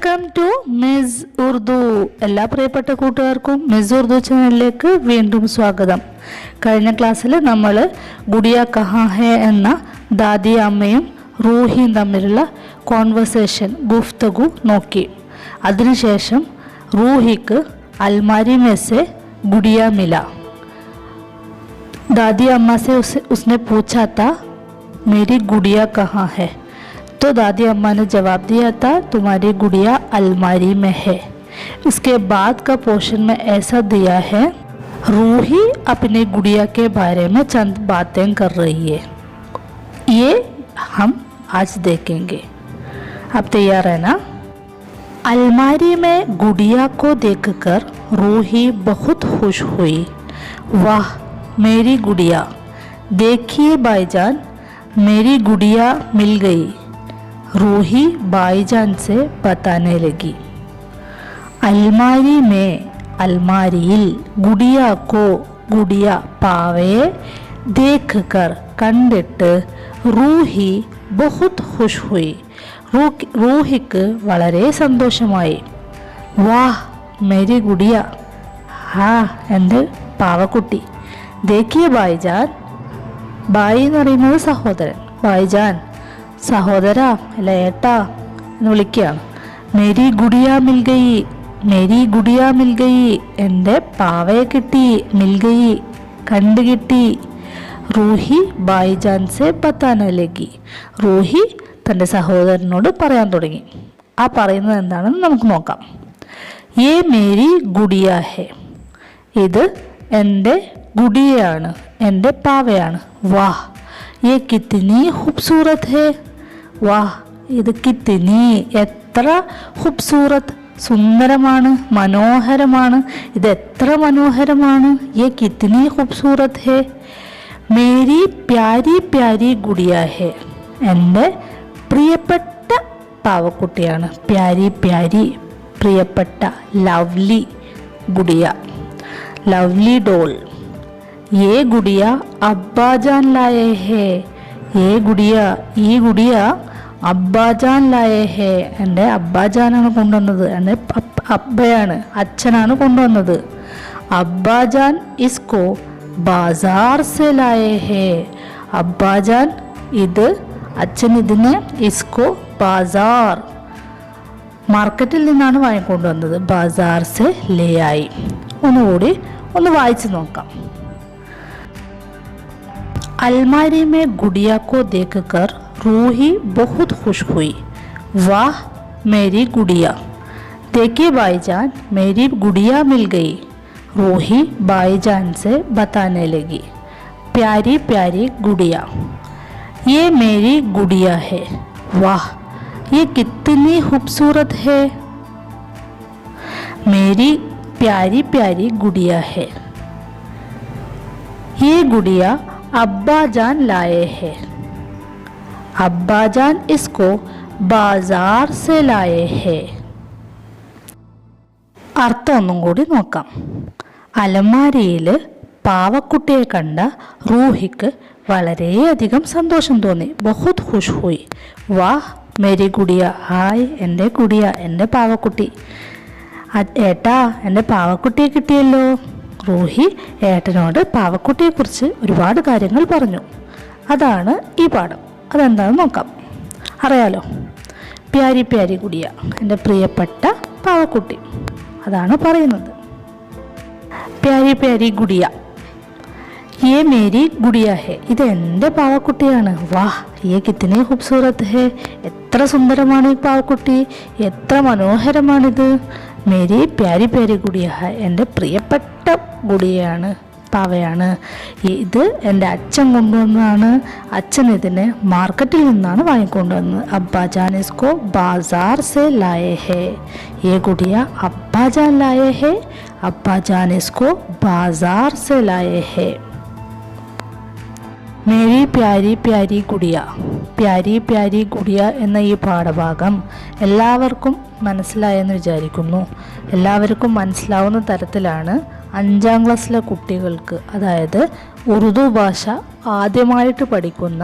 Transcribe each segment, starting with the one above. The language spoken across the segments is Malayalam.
Welcome to miss Urdu. എല്ലാ പ്രിയപ്പെട്ട കൂട്ടുകാർക്കും മിസ് ഉർദു ചാനലിലേക്ക് വീണ്ടും സ്വാഗതം. കഴിഞ്ഞ ക്ലാസ്സിൽ നമ്മൾ ഗുഡിയ കഹാ ഹെ എന്ന ദാദി അമ്മയും റൂഹിയും തമ്മിലുള്ള കോൺവെർസേഷൻ ഗുഫ്തഗു നോക്കി. അതിനുശേഷം റൂഹിക്ക് अलमारी में से गुड़िया मिला. दादी अम्मा से उसने पूछा था मेरी गुड़िया कहाँ है. तो दादी अम्मा ने जवाब दिया था तुम्हारी गुड़िया अलमारी में है. इसके बाद का पोर्शन में ऐसा दिया है रूही अपनी गुड़िया के बारे में चंद बातें कर रही है. ये हम आज देखेंगे. आप तैयार है ना? अलमारी में गुड़िया को देखकर रूही बहुत खुश हुई. वाह मेरी गुड़िया, देखिए भाईजान मेरी गुड़िया मिल गई. रूही भाईजान से बताने लगी. अलमारी में अलमारिയിൽ गुड़िया को गुड़िया पावे देखकर കണ്ടിട്ട് റൂഹി बहुत खुश हुई. റൂഹിക്ക് വളരെ സന്തോഷമായി. വാഹ് മേരി ഗുഡിയ, ഹാ എൻ്റെ പാവക്കുട്ടി. ദേഖിയ ഭായിജാൻ, ഭായി എന്ന് പറയുന്നത് സഹോദരൻ, ഭായിജാൻ സഹോദര അല്ല ഏട്ടാ എന്ന് വിളിക്കുകയാണ്. Mary Gudiya mill ഗയി, Mary Gudiya mill ഗയി, എൻ്റെ പാവയെ കിട്ടി. മിൽ ഗയി കണ്ടു കിട്ടി. റൂഹി ഭായിജാൻ സെ ബത്താനെ ലഗി. റൂഹി തൻ്റെ സഹോദരനോട് പറയാൻ തുടങ്ങി. ആ പറയുന്നത് എന്താണെന്ന് നമുക്ക് നോക്കാം. യേ മേരി ഗുഡിയ ഹെ, ഇത് എൻ്റെ ഗുഡിയയാണ്, എൻ്റെ പാവയാണ്. വാഹ് യേ കിത്നി ഖൂബ്സൂരത് ഹെ. വാഹ് ഇത് കിത്നി എത്ര ഖൂബ്സൂരത്, സുന്ദരമാണ്, മനോഹരമാണ്. ഇത് എത്ര മനോഹരമാണ്. യേ കിത്നി ഖൂബ്സൂരത് ഹെ. മേരി പ്യാരി പ്യാരി ഗുഡിയ ഹെ, എൻ്റെ പ്രിയപ്പെട്ട പാവക്കുട്ടിയാണ്. പ്യാരി പ്യാരി പ്രിയപ്പെട്ട, ലവ്ലി ഗുഡിയ, ലവ്ലി ഡോൾ. യേ ഗുഡിയ അബ്ബാജാൻ ലായേ ഹേ. യേ ഗുഡിയ, ഈ ഗുഡിയ അബ്ബാജാൻ ലായേ ഹേ, എൻ്റെ അബ്ബാജാനാണ് കൊണ്ടുവന്നത്, എൻ്റെ അബ്ബയാണ്, അച്ഛനാണ് കൊണ്ടുവന്നത്. അബ്ബാജാൻ ഇസ്കോ ബാസാർ സെ ലായേ ഹേ. അബ്ബാജാൻ ഇത്, അച്ഛൻ ഇതിനെ ഇസ്കോ ബാസാർ മാർക്കറ്റിൽ നിന്നാണ് വാങ്ങിക്കൊണ്ടുവന്നത്. ബാസാർ സെ ലേ ആയി. ഒന്നുകൂടി ഒന്ന് വായിച്ചു നോക്കാം. अलमारी में गुड़िया को देखकर रूही बहुत खुश हुई. वाह मेरी गुड़िया, देखिए भाईजान मेरी गुड़िया मिल गई. रूही भाईजान से बताने लगी. प्यारी प्यारी गुड़िया, ये मेरी गुड़िया है. वाह ये कितनी खूबसूरत है. मेरी प्यारी प्यारी गुड़िया है. ये गुड़िया अब्बा जान लाए हैं. अब्बा जान इसको बाजार से लाए हैं. അർത്ഥം ഒന്നും കൂടി നോക്കാം. അലമാരിയിൽ പാവക്കുട്ടിയെ കണ്ട റൂഹിക്ക് വളരെയധികം സന്തോഷം തോന്നി. ബഹുത് ഖുഷ് ഹുയി. വാഹ് മേരി ഗുഡിയ, ഹായ് എൻ്റെ ഗുഡിയ, എൻ്റെ പാവക്കുട്ടി. ഏട്ടാ എൻ്റെ പാവക്കുട്ടിയെ കിട്ടിയല്ലോ. റൂഹി ഏട്ടനോട് പാവക്കുട്ടിയെക്കുറിച്ച് ഒരുപാട് കാര്യങ്ങൾ പറഞ്ഞു. അതാണ് ഈ പാഠം. അതെന്താണെന്ന് നോക്കാം. അറിയാലോ, പ്യാരി പ്യാരി ഗുഡിയ, എൻ്റെ പ്രിയപ്പെട്ട പാവക്കുട്ടി, അതാണ് പറയുന്നത്. പ്യാരി പ്യാരി ഗുഡിയ, യേ മേരി ഗുഡിയ ഹെ, ഇത് എൻ്റെ പാവക്കുട്ടിയാണ്. വാഹ് യേ കിത്നി ഖൂബ്സൂരത് ഹെ, എത്ര സുന്ദരമാണ് ഈ പാവക്കുട്ടി, എത്ര മനോഹരമാണിത്. മേരി പ്യാരി പ്യാരി ഗുഡിയ ഹെ, എൻ്റെ പ്രിയപ്പെട്ട ഗുഡിയാണ്, പാവയാണ്. ഇത് എൻ്റെ അച്ഛൻ കൊണ്ടുവന്നതാണ്. അച്ഛൻ ഇതിനെ മാർക്കറ്റിൽ നിന്നാണ് വാങ്ങിക്കൊണ്ടുവന്നത്. അബ്ബാജാൻ ഇസ്കോ ബാസാർ സെ ലായേ ഹെ. യേ ഗുഡിയ അബ്ബാജാൻ ലായേ ഹെ. അബ്ബാജാൻ ഇസ്കോ ബാസാർ സെ ലായേ ഹെ. മേരി പ്യാരി പ്യാരി ഗുഡിയ, പ്യാരി പ്യാരി ഗുഡിയ എന്ന ഈ പാഠഭാഗം എല്ലാവർക്കും മനസ്സിലായെന്ന് വിചാരിക്കുന്നു. എല്ലാവർക്കും മനസ്സിലാവുന്ന തരത്തിലാണ് 5ാം ക്ലാസ്സിലെ കുട്ടികൾക്ക്, അതായത് ഉറുദു ഭാഷ ആദ്യമായിട്ട് പഠിക്കുന്ന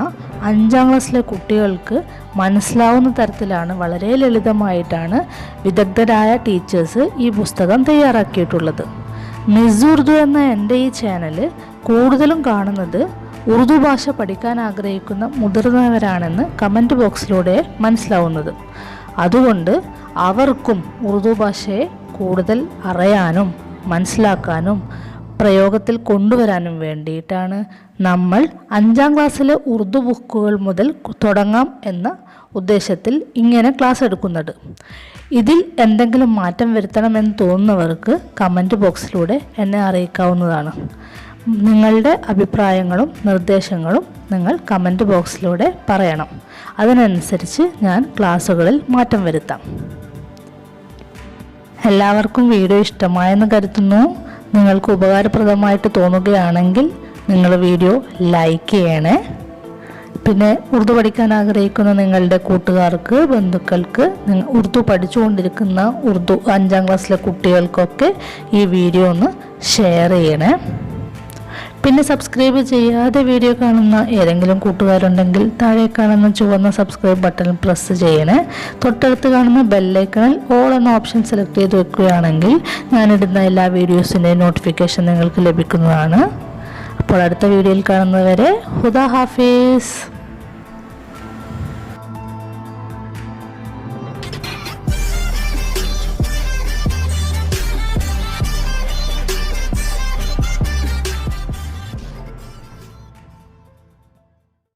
5ാം ക്ലാസ്സിലെ കുട്ടികൾക്ക് മനസ്സിലാവുന്ന തരത്തിലാണ് വളരെ ലളിതമായിട്ടാണ് വിദഗ്ധരായ ടീച്ചേഴ്സ് ഈ പുസ്തകം തയ്യാറാക്കിയിട്ടുള്ളത്. മിസ് ഉറുദു എന്ന എൻ്റെ ഈ ചാനൽ കൂടുതലും കാണുന്നത് ഉറുദു ഭാഷ പഠിക്കാൻ ആഗ്രഹിക്കുന്ന മുതിർന്നവരാണെന്ന് കമൻറ്റ് ബോക്സിലൂടെ മനസ്സിലാവുന്നത്. അതുകൊണ്ട് അവർക്കും ഉറുദു ഭാഷയെ കൂടുതൽ അറിയാനും മനസ്സിലാക്കാനും പ്രയോഗത്തിൽ കൊണ്ടുവരാനും വേണ്ടിയിട്ടാണ് നമ്മൾ 5ാം ക്ലാസ്സിലെ ഉറുദു ബുക്കുകൾ മുതൽ തുടങ്ങാം എന്ന ഉദ്ദേശത്തിൽ ഇങ്ങനെ ക്ലാസ് എടുക്കുന്നത്. ഇതിൽ എന്തെങ്കിലും മാറ്റം വരുത്തണമെന്ന് തോന്നുന്നവർക്ക് കമൻറ്റ് ബോക്സിലൂടെ എന്നെ അറിയിക്കാവുന്നതാണ്. നിങ്ങളുടെ അഭിപ്രായങ്ങളും നിർദ്ദേശങ്ങളും നിങ്ങൾ കമൻറ്റ് ബോക്സിലൂടെ പറയണം. അതിനനുസരിച്ച് ഞാൻ ക്ലാസ്സുകളിൽ മാറ്റം വരുത്താം. എല്ലാവർക്കും വീഡിയോ ഇഷ്ടമായെന്ന് കരുതുന്നു. നിങ്ങൾക്ക് ഉപകാരപ്രദമായിട്ട് തോന്നുകയാണെങ്കിൽ നിങ്ങൾ വീഡിയോ ലൈക്ക് ചെയ്യണേ. പിന്നെ ഉറുദു പഠിക്കാൻ ആഗ്രഹിക്കുന്ന നിങ്ങളുടെ കൂട്ടുകാർക്ക്, ബന്ധുക്കൾക്ക്, ഉറുദു പഠിച്ചുകൊണ്ടിരിക്കുന്ന 5ാം ക്ലാസ്സിലെ കുട്ടികൾക്കൊക്കെ ഈ വീഡിയോ ഒന്ന് ഷെയർ ചെയ്യണേ. പിന്നെ സബ്സ്ക്രൈബ് ചെയ്യാതെ വീഡിയോ കാണുന്ന ഏതെങ്കിലും കൂട്ടുകാരുണ്ടെങ്കിൽ താഴെ കാണുന്ന ചുവന്ന സബ്സ്ക്രൈബ് ബട്ടൺ പ്രസ് ചെയ്യണേ. തൊട്ടടുത്ത് കാണുന്ന ബെല്ലൈക്കണിൽ ഓൾ എന്ന ഓപ്ഷൻ സെലക്ട് ചെയ്ത് വെക്കുകയാണെങ്കിൽ ഞാനിടുന്ന എല്ലാ വീഡിയോസിൻ്റെയും നോട്ടിഫിക്കേഷൻ നിങ്ങൾക്ക് ലഭിക്കുന്നതാണ്. അപ്പോൾ അടുത്ത വീഡിയോയിൽ കാണുന്നവരെ ഹുദാ ഹാഫിസ്.